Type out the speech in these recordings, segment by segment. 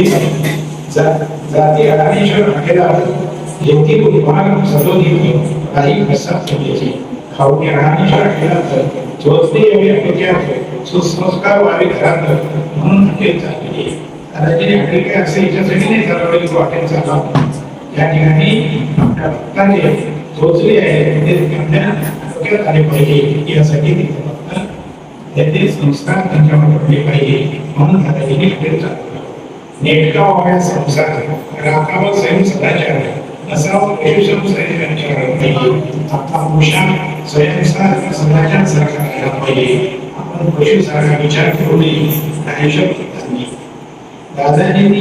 जाती अडाणीश्वर हटेला जेती उद्भाग सदोदित काही प्रसाद केलेची खाऊनी अडाणीश्वर हटेला जोजते एवढ्या डोक्यात सुसंस्कार व्हावे घरात म्हणून हटेल चाललेली दादाजी हटेल काय असे याच्यासाठी नाही चालवलेली तो हटेल चालवा या ठिकाणी आपल्या भक्तांनी जोजले आहे ते आपल्या डोक्यात आले पाहिजे यासाठी त्याचे संस्कार त्यांच्यावर पडले पाहिजे म्हणून दादाजीने हटेल चालवलं नेटका व्हाव्या संसार राखावा स्वयं सदाचार असावा पशुसम सैनिकांच्या आपला पोशाख स्वयंसार सदाचार सारखा राहिला पाहिजे आपण पशुसारखा विचार करू नये आयुष्यात दादाजींनी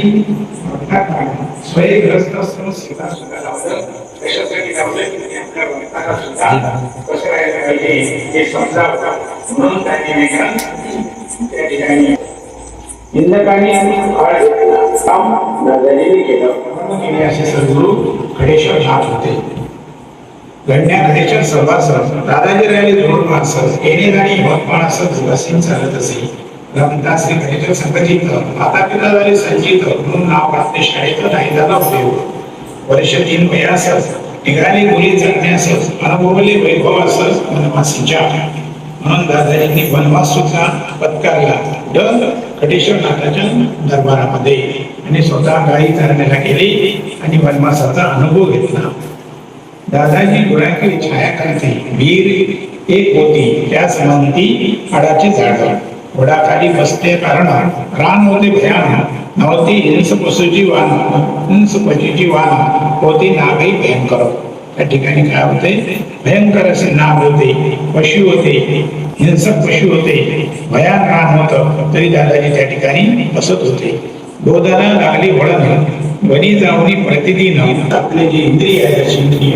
स्वयंग्रस्त असताना सेवा सुद्धा लावलं कशासाठी लावलं की आपल्या भक्ताला सुद्धा कसं राहायला पाहिजे हे समजावं म्हणून त्यांनी त्या ठिकाणी इंद्रकानी काम दादाजींनी केलं असे सद्गुरू गणेश्वर नाथ होते गण्या गणेश्वर सभासद दादाजी राहिले जोडून माणसं येणे जाणे भक्त माणसं वसीम चालत असे रमदास श्री गणेश्वर संगतीत माता पिता झाले संचित म्हणून नाव प्राप्त शाळेत नाही झाला उपयोग वर्ष 3 वयासच निघाली मुली जगण्यासच अनुभवले वैभवासच वनवासीच्या म्हणून दादाजींनी वनवास सुद्धा पत्करला कटेश्वर नाथाच्या दरबारामध्ये आणि स्वतः गाई चारण्याला गेले आणि वनवासाचा अनुभव घेतला दादाजी गुराखी छाया करते वीर एक होती त्यास म्हणती आडाची झाड घोडाखाली बसते कारण रान होते भयान नव्हती हिंस पशुची वाहन हिंस पशुची वाहन होती नागही भयंकर त्या ठिकाणी काय होते भयंकर असे नाग होते पशु होते हिंसक पशु होते भयान रान होतं तरी दादाजी त्या ठिकाणी बसत होते गोदाला लागली वळण वनी जाऊनी प्रतिदिन आपले जे इंद्रिय आहे अशी इंद्रिय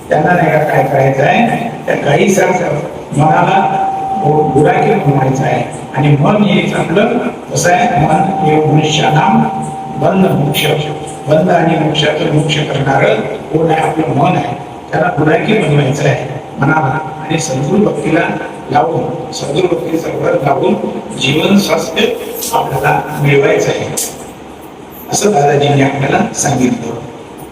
त्यांना नाही का काय करायचं आहे त्या काही सारखं मनाला गुराखी बनवायचं आहे आणि मन हे चांगलं कसं आहे मन हे मनुष्याला बंध मोक्ष बंध आणि मोक्षाचं मोक्ष करणारं कोण आहे आपलं मन आहे त्याला गुराखी बनवायचं आहे मनाला आणि सद्गुरु भक्तीला लावून सद्गुरु भक्तीचा वर लावून जीवन स्वास्थ्य आपल्याला मिळवायचं आहे असं दादाजींनी आपल्याला सांगितलं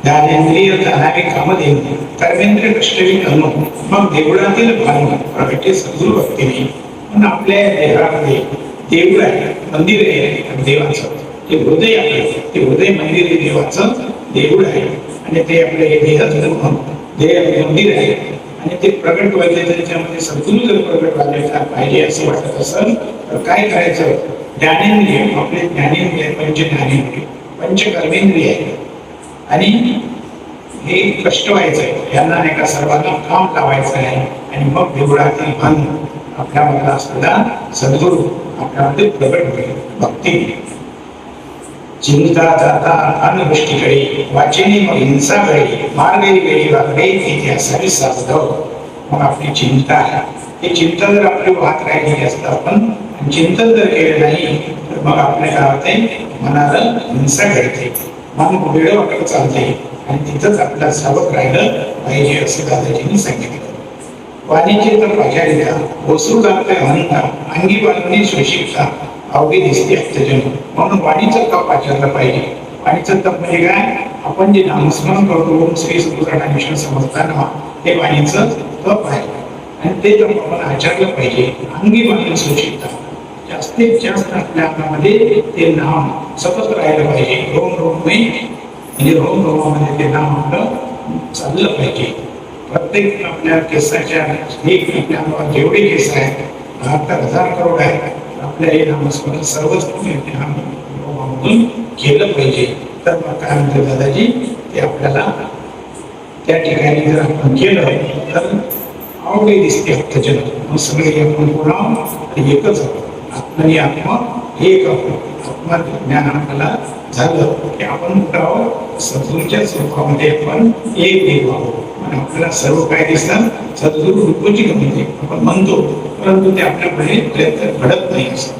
ज्ञानेंद्रिय जाणारे कामधेन कर्मेंद्रिय कष्टवी अनु मग देवळातील भान प्रगटे सद्गुरु भक्तीने पण आपल्या देहामध्ये देऊळ आहे मंदिर आहे देवाचं ते हृदय आहे ते हृदय मंदिर हे देवाचं देऊळ आहे आणि ते आपले देह मंदिर आहे आणि ते प्रगट व्हायचे त्याच्यामध्ये सद्गुरु जर प्रगट व्हायला पाहिजे असं वाटत असेल तर काय करायचं ज्ञानेंद्रिय आपले ज्ञानेंद्रिय पंच ज्ञानेंद्रिय पंच कर्मेंद्रिय आहे आणि हे कष्ट व्हायचं आहे यांना एका सर्वांना काम लावायचं आहे आणि मग देवळातील भान आपल्यामध्ये असलेला सद्गुरु आपल्यामध्ये प्रगट होईल भक्ती चिंता जाता अनवृष्टीकडे वाचेने मग हिंसाकडे मार्गे वेळी वाकडे इतिहासाने साधव मग आपली चिंता आहे ही चिंता जर आपली वाहत राहिलेली असतं आपण चिंतन जर केलं नाही तर मग आपल्या गावात मनाला हिंसा घडते मन वेळ वाटत चालते आणि तिथंच आपला सावध राहिलं पाहिजे असं दादाजींनी सांगितलं वाणीचे तर पाचारिता वसू लागते म्हणता अंगी बांधणी सुशिक्षा अवघी दिसते अत्यजन म्हणून वाणीचं तप आचरलं पाहिजे वाणीचं तप म्हणजे काय आपण जे नामस्मरण करतो श्री सद्गुरुनाथ समजताना ते वाणीचं तप आहे आणि ते तप आपण आचरलं पाहिजे अंगी बांधणी सुशिक्षा जास्तीत जास्त आपल्या अंगामध्ये ते नाम सतत राहिलं पाहिजे रोम रोममय म्हणजे रोम रोमामध्ये ते नाम आपलं चाललं पाहिजे प्रत्येक आपल्या केसाच्या एक आपल्या अंगावर जेवढे केस आहेत 72,000 करोड आहेत आपल्या हे नामस्मरण सर्वच रोमामधून केलं पाहिजे तर मग काय म्हणते दादाजी ते आपल्याला त्या ठिकाणी जर आपण केलं तर आवडी दिसते अत्यजन मग सगळे आपण पुन्हा एकच आत्मा आणि आत्मा एक आत्मा ज्ञान आपल्याला झालं की आपण कुठं सद्गुरूच्या स्वरूपामध्ये आपण एक आहोत आणि आपल्याला सर्व काय दिसतात सद्गुरू रूपाची गमती आपण म्हणतो परंतु ते आपल्याकडे प्रयत्न घडत नाही असत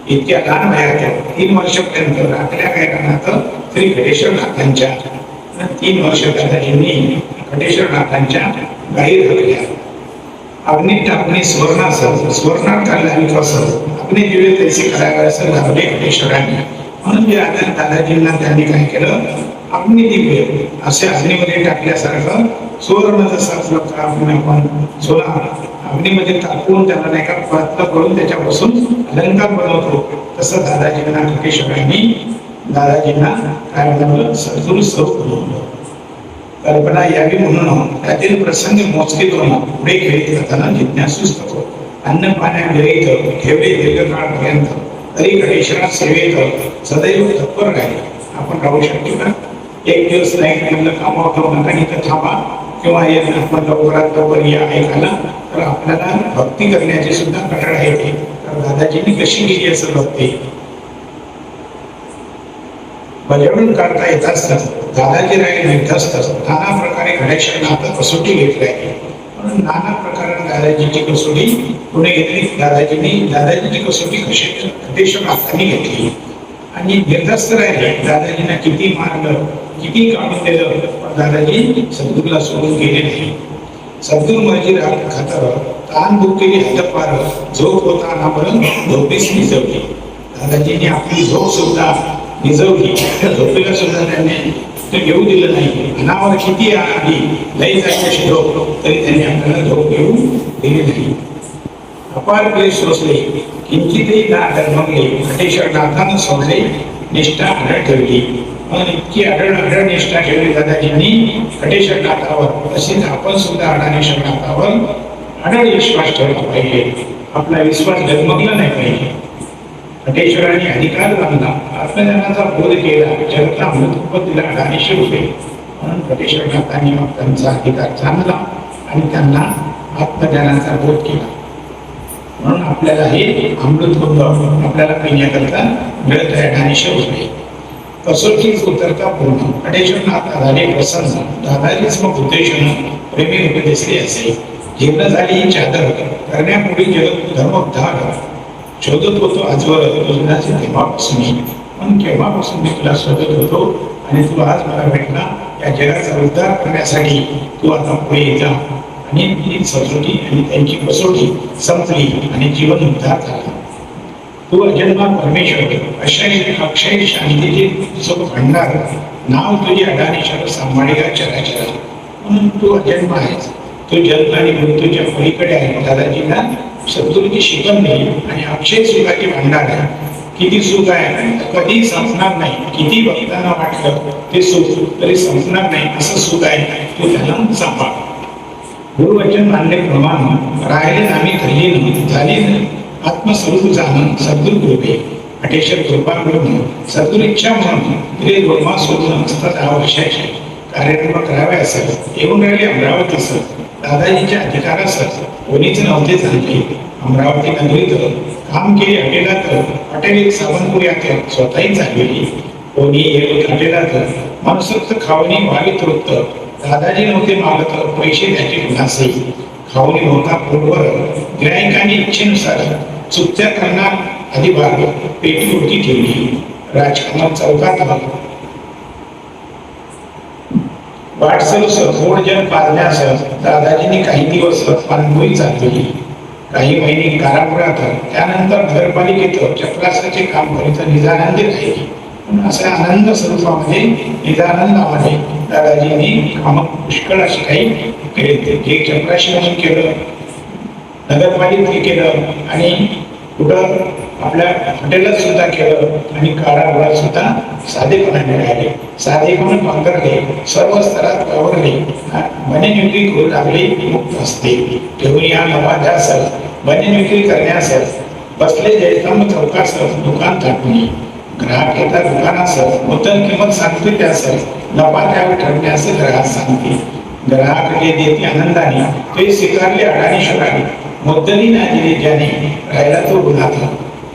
इतक्या लहान वयाच्या 3 वर्षापर्यंत राखल्या काय करण्यात श्री गणेश्वर नाथांच्या 3 वर्ष दादाजींनी गणेश्वर नाथांच्या गाई राखल्या अग्नी टाकणे स्वर्णात काढला विश्वास अग्नी दिवे तैसे करायला लावले गणेश्वरांनी म्हणून जे आता दादाजींना त्यांनी काय केलं, अग्निदिव्य असे अग्नीमध्ये टाकल्यासारखं सुवर्ण जसा आपण सोना अग्नीमध्ये टाकून त्याला नाही का पात्र करून त्याच्यापासून अलंकार बनवतो, तसं दादाजींना खटेश्वरांनी दादाजींना काय बनवलं, सद्गुरू स्वरूप बनवलं. कल्पना यावी म्हणून त्यातील प्रसंग मोजके दोन पुढे खेळीत जाताना जिज्ञासूस होतो. अन्न पाण्याविरहित ठेवले दीर्घकाळपर्यंत तरी खटेश्वरा सेवेत सदैव तत्पर राहील. आपण राहू शकतो का? एक दिवस नाही म्हणलं कामावर नका इथं थांबा किंवा आपण लवकरात लवकर या ऐकायला, तर आपल्याला भक्ती करण्याची सुद्धा कंटाळा येते. तर दादाजींनी कशी केली असं भक्ती बजावून काढता येत असतात. दादाजी राहिले माहीत असतात नाना प्रकारे गणेशांना आता कसोटी घेतली आहे. म्हणून नाना प्रकारे दादाजीची कसोटी पुढे घेतली. दादाजीची कसोटी कशी खटेश्वर हाताने घेतली आणि निर्धास्त राहिले. दादाजींना किती मारलं, किती काढून दिलं, पण दादाजी सद्गुरूला सोडून गेले नाही. सद्गुरू माझी राग खातर तान भुकेली हदपार झोप होता ना म्हणून झोपेस निजवली. दादाजींनी आपली झोप सुद्धा निजवली. त्या झोपेला सुद्धा त्यांनी ते घेऊ दिलं नाही. अनावर किती आली लई जायची झोप तरी त्यांनी आपल्याला झोप घेऊ दिली नाही. अपार क्लेश सोसले किंचितही ना डगमगले. खटेश्वर नाथानं सोडले निष्ठा आढळ ठेवली. इतकी आढळ निष्ठा ठेवली दादाजींनी खटेश्वर नाथावर. तसेच आपण सुद्धा अडाणेश्वर नाथावर आढळ विश्वास ठेवला पाहिजे. आपला विश्वास डगमगला नाही पाहिजे. खटेश्वरांनी अधिकार बांधला, आत्मज्ञानाचा बोध केला, जगता अमृतपद दिला अडाणेश्वर होते. म्हणून खटेश्वर नाथांनी मग त्यांचा अधिकार जाणला आणि त्यांना आत्मज्ञानाचा बोध केला. म्हणून आपल्याला हे अमृत कुंभ आपल्याला पिण्याकरता मिळत आहे. अडाणेश्वर होते. कसोटीच उतरता पूर्ण खटेश्वर नाथ झाले प्रसन्न. दादाजीच मग उद्देशून प्रेमी उपदेशले असे. जीर्ण झाली ही चादर करण्यापुढे जगत धर्मोद्धार शोधत होतो आजवर तुझ्याचे तेव्हापासून. पण केव्हापासून मी तुला शोधत होतो आणि तू आज मला भेटला. या जगाचा उद्धार करण्यासाठी तू आता पुढे येता. आणि ही सजोटी आणि त्यांची कसोटी संपली आणि जीवन उद्धार झाला. तू अजन्मा परमेश्वर अक्षय शांतीचे सुख भंडार. नाव तुझे अडाणेश्वर सांभाळेगा चराचरा. म्हणून तू अजन्मा आहेस. तू जन्म आणि मृत्यूच्या पलीकडे आहे. दादाजींना सद्गुरूची शिकवण दिली आणि अक्षय सुखाची भांडार आहे. किती सुख आहे कधी संपणार नाही. किती भक्तांना वाटलं ते सुख तरी संपणार नाही असं सुख आहे. तू त्याला सांभाळ. गुरुवचन मानले प्रमाण राहिले नामी धैर्य झाले आत्मस्वरूप जाणून सद्गुरु कृपे अटेश्वर कृपा करून सद्गुरु इच्छा म्हणून तिथे गोमा सोडून असतात 10 वर्षाचे कार्यक्रम करावे असेल. येऊन राहिले अमरावती सर. दादाजीच्या अधिकारासह कोणीच नव्हते झाले. अमरावती नगरीत काम केले हॉटेलात. हॉटेल एक सावंतपुऱ्यात स्वतःही चाललेली. कोणी एक हॉटेलात मनसोक्त खावणी व्हावी तृप्त. दादाजी नव्हते मागत पैसे त्याचे गुणासे. खावणी नव्हता पोटभर. गिरायकांनी इच्छेनुसार चुकत्या करणार आधी भाग पेटी उलटी ठेवली. राजकमल चौकात वाटसरूस भोजन पाजण्यासह दादाजींनी काही दिवस पानपोई चालवली. काही महिने कारागृहात. त्यानंतर नगरपालिकेत चपरासाचे काम करीत निजानंदी राहिली. अशा आनंद स्वरूपामध्ये निजानंदामध्ये दादाजींनी काम पुष्कळ असे काही केले. जे चपराशी म्हणून केलं, नगरपालिकेत केलं आणि कुठं आपल्या हॉटेलात सुद्धा केलं आणि कारागृहात सुद्धा साधेपणाने राहिले. साधेपण पांघरले. सर्व स्तरात वावरले. बनेन विक्री करू लागले. मुक्त असते ठेवून या नवाध्यास बनेन विक्री करण्यास बसले जयस्तंभ चौकास दुकान थाटून. ग्राहक येतात दुकानास नूतन किंमत सांगते त्यास नफा त्यावर ठरण्यास ग्राहक सांगते. ग्राहक जे देते आनंदाने ते स्वीकारले अडाणेश्वराने. मुद्दली ना दिली ज्याने राहिला तो गुन्हा.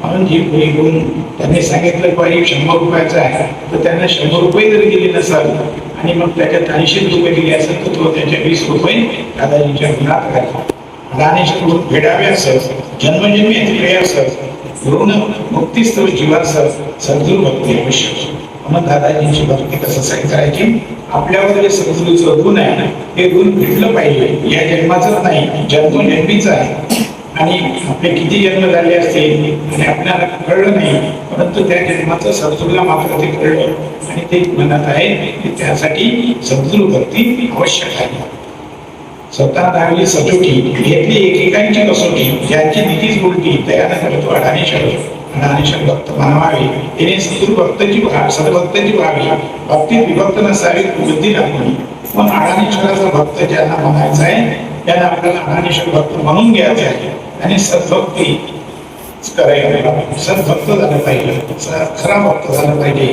म्हणून जी पुढे गुण त्यांनी सांगितलं पाहिजे 100 रुपयाचा आहे तर त्यांना 100 रुपये जरी दिले नसाल आणि मग त्याच्यात 80 रुपये दिले असेल तर तो त्याच्या 20 रुपये दादाजींच्या गुणात घातला. अडाणेश्वर फेडावे असेल जन्मजन्मी प्रेयासह ऋण मुक्तीस्तव जीवासह सद्गुरु भक्ती आवश्यक. म्हणून दादाजींची भक्ती कसं करायची. आपल्यावर जे सद्गुरूचं गुण आहे ते गुण भेटलं पाहिजे. या जन्माचं नाही जन्मजन्मीचं आहे. आणि आपले किती जन्म झाले असतील आणि आपल्याला कळलं नाही परंतु त्या जन्माचं सद्गुरूला मात्र ते कळलं आणि ते म्हणत आहे की त्यासाठी सद्गुरू भक्ती आवश्यक आहे. स्वतः दावली सचोटी घेतली एकेकांची कसोटी, ज्यांची नीतीच उलटी तयार करतो अडाणीश्वर भक्त मानवावे, त्याने सद्भक्ताची व्हावी, भक्तीत विभक्त नसावी बुद्धी दाखवली. पण अडाणीश्वराचा भक्त ज्यांना म्हणायचा आहे त्यांना आपल्याला अडाणीश्वर भक्त म्हणून घ्यायचे आहे आणि सद्भक्ती करायला, सद्भक्त झालं पाहिजे, खरा भक्त झाला पाहिजे.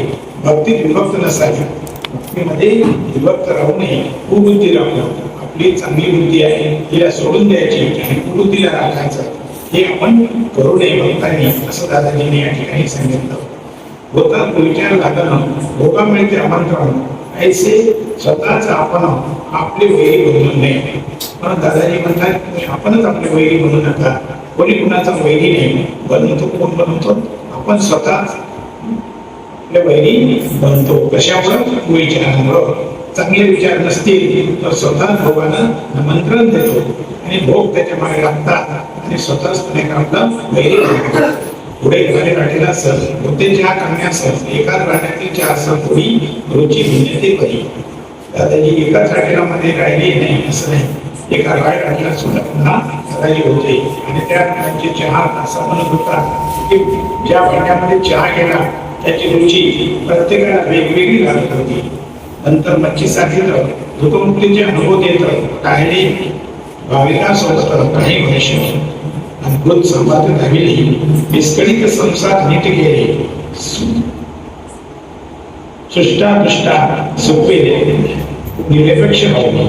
भक्तीत विभक्त नसावी, भक्तीमध्ये विभक्त राहू नये, कुबुद्धी राहू. आपली चांगली बुद्धी आहे तिला सोडून द्यायची आणि कुबुद्धीला राखायचं, हे आपण करू नये भक्तांनी, असं दादाजींनी या ठिकाणी सांगितलं होतं. विचार लागणं भोगा मिळते आमंत्रण, ऐसे स्वतःच आपण आपले वैरी बनवू नये. पण दादाजी म्हणतात आपणच आपले वैरी बनवू नका, कोणी कुणाचा वैरी नाही बनवतो. कोण बनवतो? आपण स्वतःच आपले वैरी बनतो. कशावर? विचारांवर. चांगले विचार नसतील तर स्वतः भोगानं आमंत्रण देतो आणि भोग त्याच्या मागे लागतात आणि स्वतःच आपला वैरी बनतो. पुढे एखाद्या गाडीला सर होते चहा करण्यासर एकाच गाड्यातील चहा सर थोडी रुची भिन्नते परी. दादाजी एकाच गाडीमध्ये राहिले नाही असं नाही, एका गाडीला सुद्धा पुन्हा दादाजी होते आणि त्या गाड्यांची चहा असा म्हणत होता की ज्या भांड्यामध्ये चहा गेला त्याची रुची प्रत्येकाला वेगवेगळी लागत होती. नंतर मच्छी सांगितलं दुःखमुक्तीचे अनुभव देत काही भाविकासोबत काही वर्ष अद्भुत संवाद धाविले, विस्कळीत संसार नीट गेले, सृष्टा दृष्टा सोपे निरपेक्ष भावने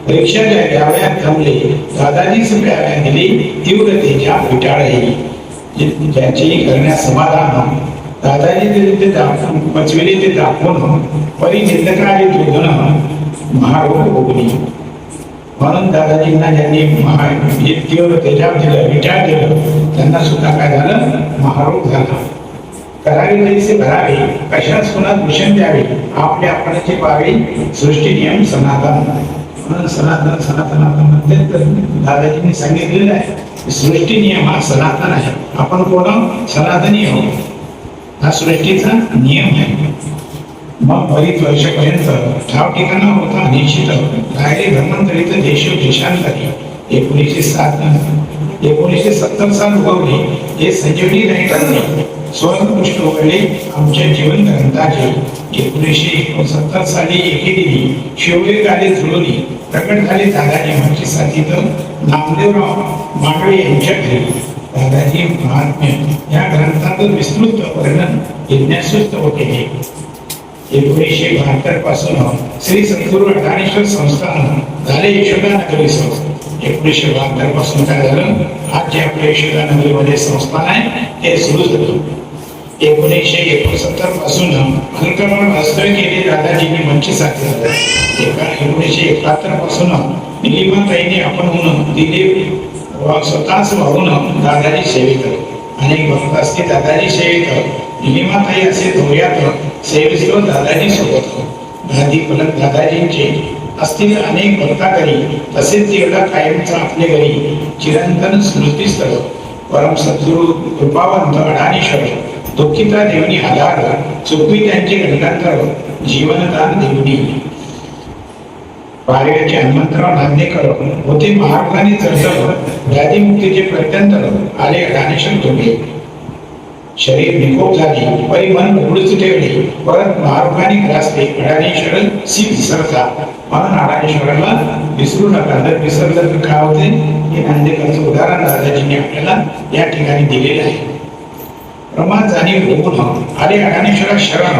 परीक्षाच्या द्यावयात थांबले, दादाजीच प्याव्या दिली तीव्र तेजा विटाळली. ज्याची करण्यास समाधान दादाजी ते दाखवून पचविले ते दाखवून परी निंदकाली दुर्गुण महारोग भोगली. म्हणून दादाजींना ज्यांनी तीव्र तेजाब दिलं, विचार दिलं, त्यांना सुद्धा काय झालं? महारोग झाला. करावे तैसे भरावे, कशाच कुणात भूषण द्यावे, आपले आपणाचे पावे, सृष्टी नियम सनातन. म्हणून सनातन सनातन दादाजींनी सांगितलेलं आहे सृष्टी नियम हा सनातन आहे. आपण कोण? सनातनी आहोत, हा सृष्टीचा नियम आहे. मग बरीच वर्षापर्यंत ठाव ठिकाणा होता निश्चित राहिले धर्मांतरित देशांतरी. 1970 साल उगवले हे संजीवनी नाही ठरले, स्वर्गपुष्ट उघडले आमच्या जीवन ग्रंथाचे. 1969 साली एके दिनी शिवले गाले जुळवली, प्रकट झाले दादाजी माझी साथीत नामदेवराव मांडवे यांच्या घरी. दादाजी महात्म्य या ग्रंथात विस्तृत वर्णन जिज्ञासूस्त केले. 1972 पासून श्री सद्गुरू अडाणीश्वर संस्थान झाले यशोदानगरी संस्थान. 1972 पासून काय झालं? आज जे आपल्या यशोदानगरीमध्ये संस्थान आहे ते सुरू झालं. 1969 पासून अलकाबाद वास्तव्य केले दादाजींनी मंची साधले. 1971 पासून निलिमाताईने आपण दिले स्वतःच वाहून दादाजी सेवित. अनेक भक्त असते दादाजी सेवित, निलिमाताई असे धोऱ्यात सेवित दादाजी सोबत. गादी फलक दादाजींचे असतील अनेक भक्ताकरी, तसेच तेवढा कायमचा आपले घरी चिरंतन स्मृतीस्थळ. परम सद्गुरू कृपावंत अडाणीश्वर दुःखिता देवनी आधार, चुकवी त्यांचे गंडांतर जीवनदान देवनी. पारव्याचे हनुमंतराव नांदेकर होते महाराजांनी चर्चल, व्याधीमुक्तीचे प्रत्यंतर आले अडाणीश्वर धोके. शरीर निकोप झाली परी मन उघडूच ठेवले, परत महाराजांनी ग्रासले अडाणीश्वर सी विसरता. म्हणून अडाणीश्वराला विसरू नका. जर विसरलं तर काय होते हे नांदेकरचं उदाहरण दादाजींनी आपल्याला या ठिकाणी दिलेलं आहे. प्रमाद जाणीव होऊन आले अडाणीश्वरा शरण,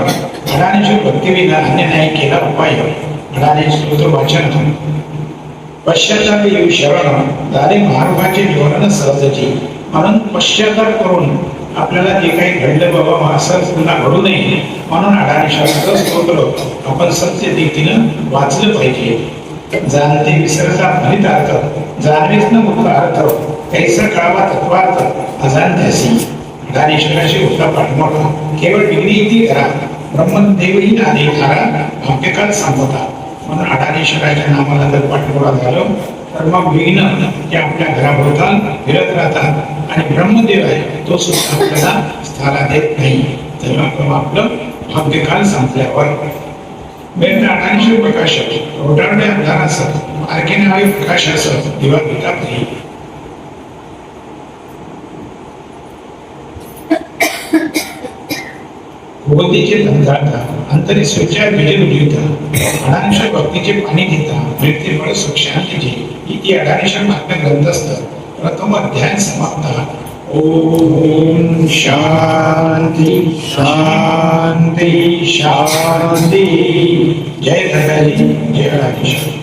अडाणीश्वर भक्तीविना अन्य नाही केला उपाय. अडाणीश्वर वाचन पश्चाताप येऊ शरण, झाले महाराजांचे निवारण सहजची. म्हणून पश्चाताप करून आपल्याला जे काही घडलं बाबा असं पुन्हा घडू नये म्हणून अडाणीश्वराचं स्तोत्र आपण सत्य रीतीनं वाचलं पाहिजे. जाणते विसरता फलित अर्थ, जाणवेच न मुक्त अर्थ, कैसा कळवा तत्वार्थ अजाणत्यासी. अडाणीश्वराशी होता पाठमोठा, केवळ डिग्री इथे करा, ब्रह्मदेवही नादे खारा, भाग्यकाल संपता. म्हणून अडाणीश्वराच्या नामाला जर पाठमोठा झालं तर मग विघ्न ते आपल्या घराभोवताल फिरत राहतात आणि ब्रह्मदेव आहे तो सुद्धा आपल्याला स्थाला देत नाही. तेव्हा आपलं भाग्यकाल संपल्यावर अडांशी प्रकाश रोडावणे अंधार असत मार्गिनावे प्रकाश असत दिवा पितात नाही. भगवतीचे धनधारता अंतरी स्वेच्छा विजय उजविता अडांश भक्तीचे पाणी घेता मृत्यू फळ सुशांतीचे इति अडांश महात्म्य ग्रंथस्थ प्रथम अध्याय समाप्त. ओम शांती शांती शांती. जय धन्वंतरी जय राजेश्वर.